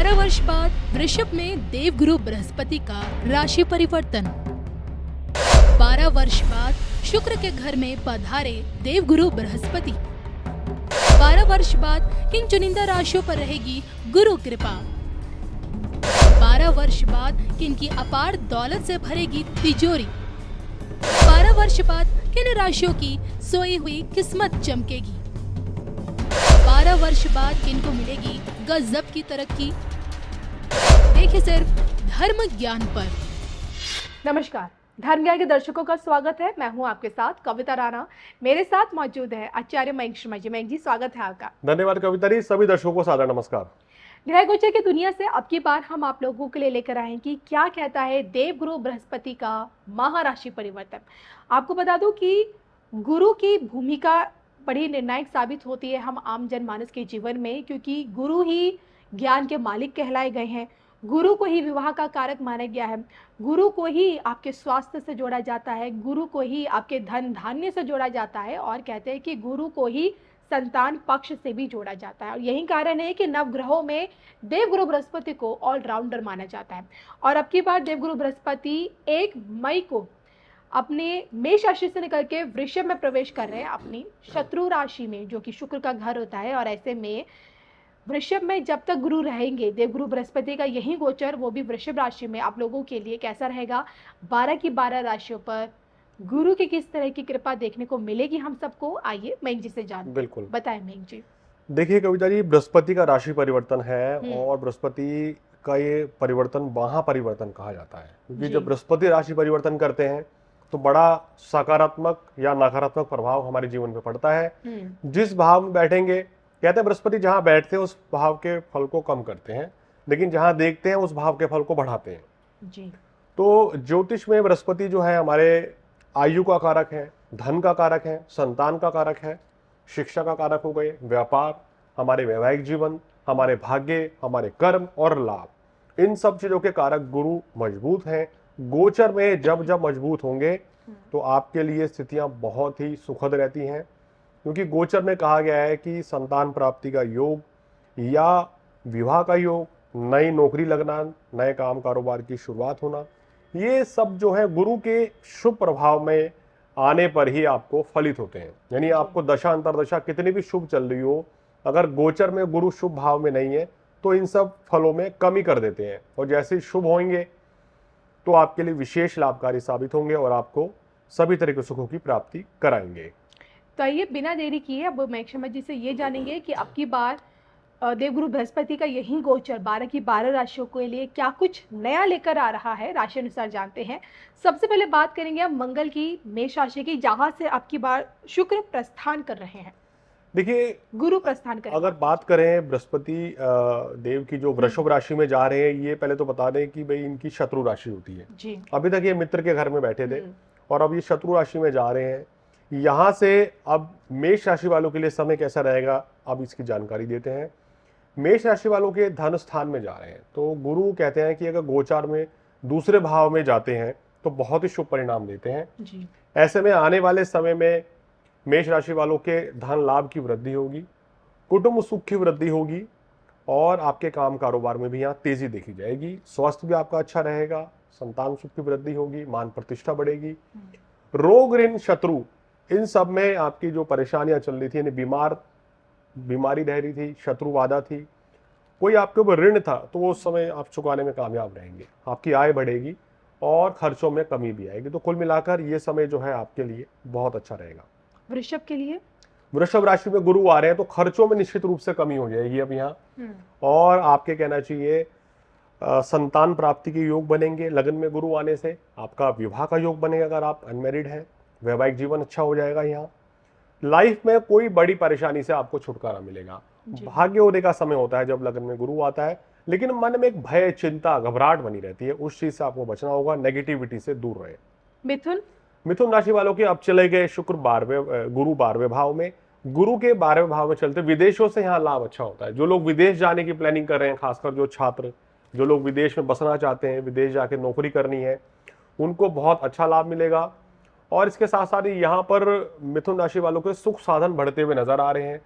12 वर्ष बाद वृषभ में देवगुरु बृहस्पति का राशि परिवर्तन। 12 वर्ष बाद शुक्र के घर में पधारे देवगुरु बृहस्पति। 12 वर्ष बाद किन चुनिंदा राशियों पर रहेगी गुरु कृपा। 12 वर्ष बाद किन की अपार दौलत से भरेगी तिजोरी। 12 वर्ष बाद किन राशियों की सोई हुई किस्मत चमकेगी। 12 वर्ष बाद किन को मिलेगी गजब की तरक्की। देखिए सिर्फ धर्म ज्ञान पर। नमस्कार, धर्म ज्ञान के दर्शकों का स्वागत है। मैं हूं आपके साथ कविता राणा। मेरे साथ मौजूद है आचार्य मयंक शर्मा जी। मयंक जी, स्वागत है आपका। धन्यवाद कविता जी। सभी दर्शकों को सादर नमस्कार। ग्रह गोचर की दुनिया से अब की बार हम आप लोगों के लिए लेकर आए कि क्या कहता है देवगुरु बृहस्पति का महाराशि परिवर्तन। आपको बता दूं कि गुरु की भूमिका बड़ी निर्णायक साबित होती है हम आम जनमानस के जीवन में, क्योंकि गुरु ही ज्ञान के मालिक कहलाए गए हैं। गुरु को ही विवाह का कारक माना गया है। गुरु को ही आपके स्वास्थ्य से जोड़ा जाता है। गुरु को ही आपके धन धान्य से जोड़ा जाता है और कहते हैं कि गुरु को ही संतान पक्ष से भी जोड़ा जाता है। और यही कारण है कि नवग्रहों में देवगुरु बृहस्पति को ऑलराउंडर माना जाता है। और अब की बार देवगुरु बृहस्पति 1 मई को अपने मेष राशि से निकल के वृषभ में प्रवेश कर रहे हैं, अपनी शत्रु राशि में, जो कि शुक्र का घर होता है। और ऐसे में वृषभ में जब तक गुरु रहेंगे, देवगुरु बृहस्पति का यही गोचर, वो भी वृषभ राशि में, आप लोगों के लिए कैसा रहेगा। 12 की 12 राशियों पर गुरु की किस तरह की कृपा देखने को मिलेगी हम सबको, आइए मयंक जी से जानते। बिल्कुल, बताएं मयंक जी। देखिए कविता जी, बृहस्पति का राशि परिवर्तन है और बृहस्पति का ये परिवर्तन महापरिवर्तन कहा जाता है, क्योंकि जब बृहस्पति राशि परिवर्तन करते हैं तो बड़ा सकारात्मक या नकारात्मक प्रभाव हमारे जीवन पे पड़ता है। जिस भाव में बैठेंगे, कहते हैं बृहस्पति जहां बैठते हैं उस भाव के फल को कम करते हैं, लेकिन जहां देखते हैं उस भाव के फल को बढ़ाते हैं जी। तो ज्योतिष में बृहस्पति जो है हमारे आयु का कारक है, धन का कारक है, संतान का कारक है, शिक्षा का कारक हो गए, व्यापार, हमारे वैवाहिक जीवन, हमारे भाग्य, हमारे कर्म और लाभ, इन सब चीजों के कारक गुरु मजबूत हैं। गोचर में जब जब मजबूत होंगे तो आपके लिए स्थितियां बहुत ही सुखद रहती हैं, क्योंकि गोचर में कहा गया है कि संतान प्राप्ति का योग या विवाह का योग, नई नौकरी लगना, नए काम कारोबार की शुरुआत होना, ये सब जो है गुरु के शुभ प्रभाव में आने पर ही आपको फलित होते हैं। यानी आपको दशा अंतरदशा कितनी भी शुभ चल रही हो, अगर गोचर में गुरु शुभ भाव में नहीं है तो इन सब फलों में कमी कर देते हैं, और जैसे ही शुभ होंगे तो आपके लिए विशेष लाभकारी साबित होंगे और आपको सभी तरह के सुखों की प्राप्ति कराएंगे। तो आइए बिना देरी किए अब मयंक शर्मा जी से ये जानेंगे कि अब की बार देवगुरु बृहस्पति का यही गोचर 12 की 12 राशियों के लिए क्या कुछ नया लेकर आ रहा है, राशि अनुसार जानते हैं। सबसे पहले बात करेंगे हम मंगल की, मेष राशि की, जहां से अब की बार शुक्र प्रस्थान कर रहे हैं। देखिए, गुरु प्रस्थान करें। अगर बात करें बृहस्पति देव की जो वृषभ राशि में जा रहे हैं, ये पहले तो बता दें कि भाई इनकी शत्रु राशि होती है जी। अभी तक ये मित्र के घर में बैठे थे और अब ये शत्रु राशि में जा रहे हैं। यहाँ से अब मेष राशि वालों के लिए समय कैसा रहेगा, अब इसकी जानकारी देते हैं। मेष राशि वालों के धन स्थान में जा रहे हैं, तो गुरु कहते हैं कि अगर गोचार में दूसरे भाव में जाते हैं तो बहुत ही शुभ परिणाम देते हैं जी। ऐसे में आने वाले समय में मेष राशि वालों के धन लाभ की वृद्धि होगी, कुटुंब सुख की वृद्धि होगी और आपके काम कारोबार में भी यहाँ तेजी देखी जाएगी। स्वास्थ्य भी आपका अच्छा रहेगा, संतान सुख की वृद्धि होगी, मान प्रतिष्ठा बढ़ेगी। रोग ऋण शत्रु, इन सब में आपकी जो परेशानियां चल रही थी, यानी बीमारी रह रही थी, शत्रु बाधा थी, कोई आपके ऊपर ऋण था, तो वो उस समय आप चुकाने में कामयाब रहेंगे, आपकी आय बढ़ेगी और खर्चों में कमी भी आएगी। तो कुल मिलाकर ये समय जो है आपके लिए बहुत अच्छा रहेगा। वृषभ के लिए, वृषभ राशि में गुरु आ रहे हैं तो खर्चों में निश्चित रूप से कमी हो जाएगी अब यहाँ, और आपके कहना चाहिए संतान प्राप्ति के योग बनेंगे। लगन में गुरु आने से आपका विवाह का योग बनेगा अगर आप अनमैरिड हैं, वैवाहिक जीवन अच्छा हो जाएगा। यहाँ लाइफ में कोई बड़ी परेशानी से आपको छुटकारा मिलेगा। भाग्य होने का समय होता है जब लगन में गुरु आता है, लेकिन मन में एक भय, चिंता, घबराहट बनी रहती है, उस चीज से आपको बचना होगा, नेगेटिविटी से दूर रहे। मिथुन राशि वालों के अब चले गए शुक्र गुरु 12वें भाव में। गुरु के 12वें भाव में चलते विदेशों से यहाँ लाभ अच्छा होता है। जो लोग विदेश जाने की प्लानिंग कर रहे हैं, खासकर जो छात्र, जो लोग विदेश में बसना चाहते हैं, विदेश जाके नौकरी करनी है, उनको बहुत अच्छा लाभ मिलेगा। और इसके साथ साथ यहाँ पर मिथुन राशि वालों के सुख साधन बढ़ते हुए नजर आ रहे हैं।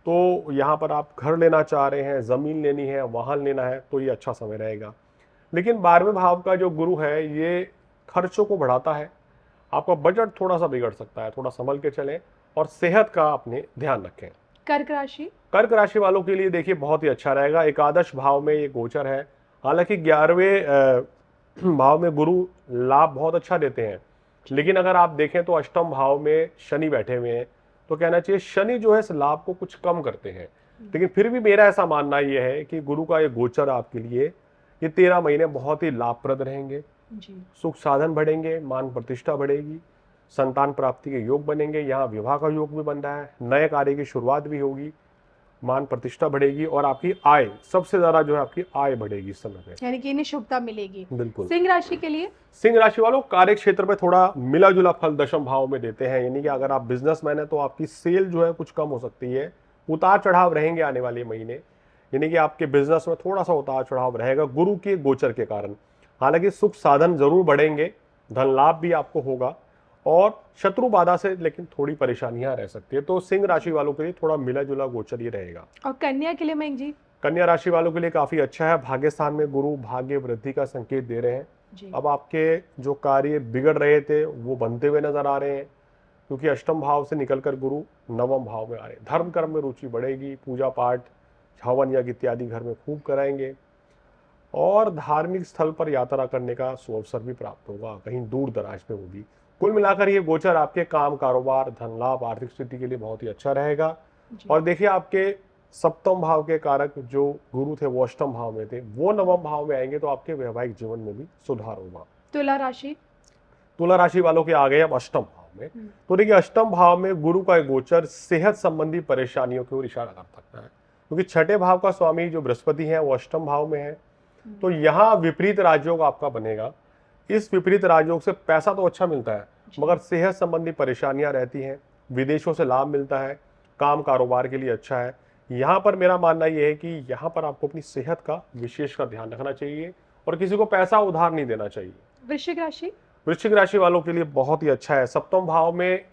तो यहाँ पर आप घर लेना चाह रहे हैं, जमीन लेनी है, वाहन लेना है, तो ये अच्छा समय रहेगा। लेकिन 12वें भाव का जो गुरु है ये खर्चों को बढ़ाता है, आपका बजट थोड़ा सा बिगड़ सकता है, थोड़ा संभल के चलें और सेहत का अपने ध्यान रखें। कर्क राशि। कर्क राशि वालों के लिए देखिए बहुत ही अच्छा रहेगा। एकादश भाव में ये गोचर है, हालांकि 11वें भाव में गुरु लाभ बहुत अच्छा देते हैं, लेकिन अगर आप देखें तो अष्टम भाव में शनि बैठे हुए हैं, तो कहना चाहिए शनि जो है इस लाभ को कुछ कम करते हैं। लेकिन फिर भी मेरा ऐसा मानना यह है कि गुरु का ये गोचर आपके लिए ये 13 महीने बहुत ही लाभप्रद रहेंगे। जी। सुख साधन बढ़ेंगे, मान प्रतिष्ठा बढ़ेगी, संतान प्राप्ति के योग बनेंगे, यहाँ विवाह का योग भी बन रहा है, नए कार्य की शुरुआत भी होगी, मान प्रतिष्ठा बढ़ेगी और आपकी आय सबसे ज्यादा जो है आपकी आय बढ़ेगी इस समय पे, यानी कि इन्हें शुभता मिलेगी। बिल्कुल। सिंह राशि के लिए। सिंह राशि वालों कार्य क्षेत्र में थोड़ा मिला जुला फल दशम भाव में देते हैं, यानी कि अगर आप बिजनेसमैन है तो आपकी सेल जो है कुछ कम हो सकती है, उतार चढ़ाव रहेंगे आने वाले महीने, यानी कि आपके बिजनेस में थोड़ा सा उतार चढ़ाव रहेगा गुरु के गोचर के कारण। हालांकि सुख साधन जरूर बढ़ेंगे, धन लाभ भी आपको होगा और शत्रु बाधा से लेकिन थोड़ी परेशानियां रह सकती है। तो सिंह राशि वालों के लिए थोड़ा मिला जुला गोचर ये रहेगा। और कन्या के लिए मयंक जी। कन्या राशि वालों के लिए काफी अच्छा है, भाग्य स्थान में गुरु भाग्य वृद्धि का संकेत दे रहे हैं। जी। अब आपके जो कार्य बिगड़ रहे थे वो बनते हुए नजर आ रहे हैं, क्योंकि अष्टम भाव से निकलकर गुरु नवम भाव में आ रहे हैं। धर्म कर्म में रुचि बढ़ेगी, पूजा पाठ हवन यज्ञ इत्यादि घर में खूब कराएंगे और धार्मिक स्थल पर यात्रा करने का सुअवसर भी प्राप्त होगा, कहीं दूर दराज में होगी। कुल मिलाकर ये गोचर आपके काम, कारोबार, धन लाभ, आर्थिक स्थिति के लिए बहुत ही अच्छा रहेगा। और देखिए आपके सप्तम भाव के कारक जो गुरु थे वो अष्टम भाव में थे, वो नवम भाव में आएंगे तो आपके वैवाहिक जीवन में भी सुधार होगा। तुला राशि। तुला राशि वालों के आ गए अब अष्टम भाव में, तो देखिए अष्टम भाव में गुरु का गोचर सेहत संबंधी परेशानियों की ओर इशारा कर सकता है, क्योंकि छठे भाव का स्वामी जो बृहस्पति है वो अष्टम भाव में है। तो यहाँ विपरीत राजयोग आपका बनेगा। इस विपरीत राजयोग से पैसा तो अच्छा मिलता है, मगर सेहत संबंधी परेशानियां रहती हैं, विदेशों से लाभ मिलता है, काम कारोबार के लिए अच्छा है। यहाँ पर मेरा मानना यह है कि यहाँ पर आपको अपनी सेहत का विशेष ध्यान रखना चाहिए और किसी को पैसा उधार नहीं देना चाहिए। वृश्चिक राशि। वृश्चिक राशि वालों के लिए बहुत ही अच्छा है। सप्तम भाव में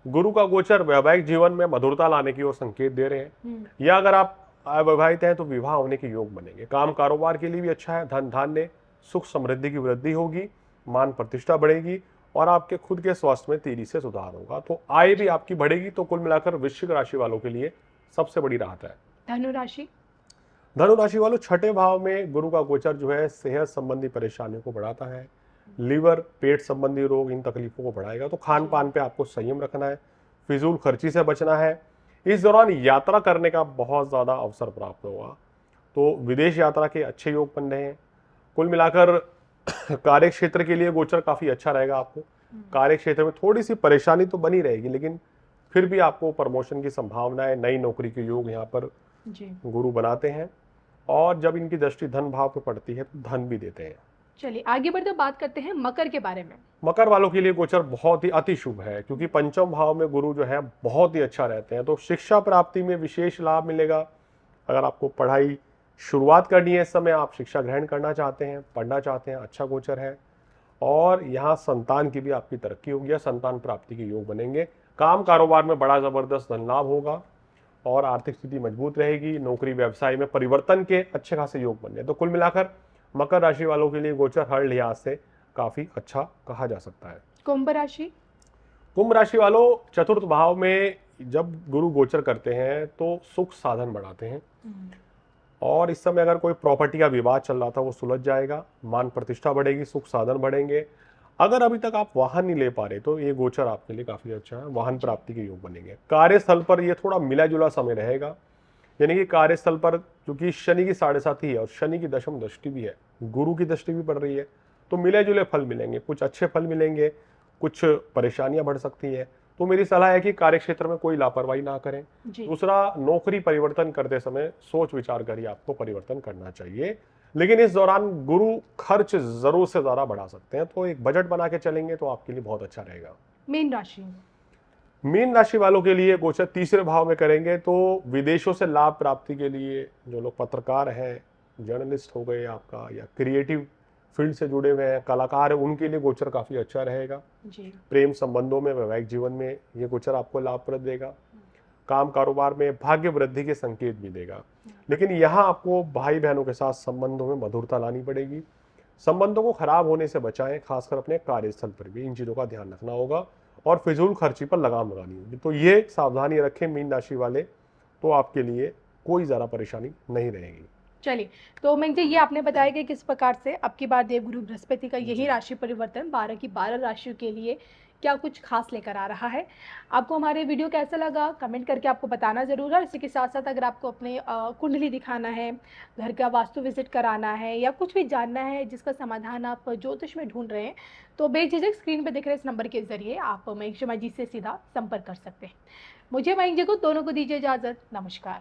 गुरु का गोचर वैवाहिक जीवन में मधुरता लाने की ओर संकेत दे रहे हैं, या अगर आप अविवाहित हैं तो विवाह होने के योग बनेंगे। काम कारोबार के लिए भी अच्छा है, धन धान्य सुख समृद्धि की वृद्धि होगी, मान प्रतिष्ठा बढ़ेगी और आपके खुद के स्वास्थ्य में तेजी से सुधार होगा, तो आय भी आपकी बढ़ेगी। तो कुल मिलाकर वृश्चिक राशि वालों के लिए सबसे बड़ी राहत है। धनु राशि। धनु राशि वालों छठे भाव में गुरु का गोचर जो है सेहत संबंधी परेशानियों को बढ़ाता है, लीवर पेट संबंधी रोग इन तकलीफों को बढ़ाएगा। तो खान पान पे आपको संयम रखना है, फिजूल खर्ची से बचना है। इस दौरान यात्रा करने का बहुत ज्यादा अवसर प्राप्त होगा, तो विदेश यात्रा के अच्छे योग बन रहे हैं। कुल मिलाकर कार्य क्षेत्र के लिए गोचर काफी अच्छा रहेगा। आपको कार्य क्षेत्र में थोड़ी सी परेशानी तो बनी रहेगी, लेकिन फिर भी आपको प्रमोशन की संभावना है, नई नौकरी के योग यहाँ पर गुरु बनाते हैं और जब इनकी दृष्टि धन भाव पे पड़ती है तो धन भी देते हैं। चलिए आगे बढ़ते बात करते हैं मकर के बारे में। मकर वालों के लिए गोचर बहुत ही अति शुभ है, क्योंकि पंचम भाव में गुरु जो है बहुत ही अच्छा रहते हैं, तो शिक्षा प्राप्ति में विशेष लाभ मिलेगा। अगर आपको पढ़ाई शुरुआत करनी है, इस समय आप शिक्षा ग्रहण करना चाहते हैं, पढ़ना चाहते हैं, अच्छा गोचर है। और यहाँ संतान की भी आपकी तरक्की होगी या संतान प्राप्ति के योग बनेंगे। काम कारोबार में बड़ा जबरदस्त धन लाभ होगा और आर्थिक स्थिति मजबूत रहेगी। नौकरी व्यवसाय में परिवर्तन के अच्छे खासे योग बन रहे। तो कुल मिलाकर मकर राशि वालों के लिए गोचर हर लिहाज से काफी अच्छा कहा जा सकता है। कुंभ राशि। कुंभ राशि वालों चतुर्थ भाव में जब गुरु गोचर करते हैं तो सुख साधन बढ़ाते हैं और इस समय अगर कोई प्रॉपर्टी का विवाद चल रहा था वो सुलझ जाएगा, मान प्रतिष्ठा बढ़ेगी, सुख साधन बढ़ेंगे। अगर अभी तक आप वाहन नहीं ले पा रहे तो ये गोचर आपके लिए काफी अच्छा है, वाहन प्राप्ति के योग बनेंगे। कार्यस्थल पर ये थोड़ा मिला जुला समय रहेगा, यानी कि कार्यस्थल पर क्योंकि शनि की 7.5 है और शनि की दशम दृष्टि भी है, गुरु की दृष्टि भी पड़ रही है, तो मिले जुले फल मिलेंगे, कुछ अच्छे फल मिलेंगे, कुछ परेशानियां बढ़ सकती हैं। तो मेरी सलाह है कि कार्य क्षेत्र में कोई लापरवाही ना करें। दूसरा, नौकरी परिवर्तन करते समय सोच विचार कर ही आपको परिवर्तन करना चाहिए, लेकिन इस दौरान गुरु खर्च जरूर से ज्यादा बढ़ा सकते हैं, तो एक बजट बना के चलेंगे तो आपके लिए बहुत अच्छा रहेगा। मीन राशि। मीन राशि वालों के लिए गोचर तीसरे भाव में करेंगे तो विदेशों से लाभ प्राप्ति के लिए जो लोग पत्रकार हैं, जर्नलिस्ट हो गए आपका, या क्रिएटिव फील्ड से जुड़े हुए हैं, कलाकार हैं, उनके लिए गोचर काफी अच्छा रहेगा। प्रेम संबंधों में, वैवाहिक जीवन में ये गोचर आपको लाभप्रद देगा। काम कारोबार में भाग्य वृद्धि के संकेत भी देगा। लेकिन यहाँ आपको भाई बहनों के साथ संबंधों में मधुरता लानी पड़ेगी। संबंधों को खराब होने से बचाएं, खासकर अपने कार्यस्थल पर भी इन चीज़ों का ध्यान रखना होगा और फिजूल खर्ची पर लगाम लगानी होगी। तो ये सावधानी रखें मीन राशि वाले, तो आपके लिए कोई ज़्यादा परेशानी नहीं रहेगी। चलिए, तो मैं जी ये आपने बताया कि किस प्रकार से अब की बार देवगुरु बृहस्पति का यही राशि परिवर्तन 12 की 12 राशियों के लिए क्या कुछ खास लेकर आ रहा है। आपको हमारे वीडियो कैसा लगा कमेंट करके आपको बताना ज़रूर है। इसी के साथ साथ अगर आपको अपने कुंडली दिखाना है, घर का वास्तु विजिट कराना है या कुछ भी जानना है जिसका समाधान आप ज्योतिष में ढूंढ रहे हैं, तो बेझिझक स्क्रीन पर दिख रहे इस नंबर के ज़रिए आप मयंक शर्मा जी से सीधा संपर्क कर सकते हैं। मुझे मयंक जी को दोनों को दीजिए इजाज़त। नमस्कार।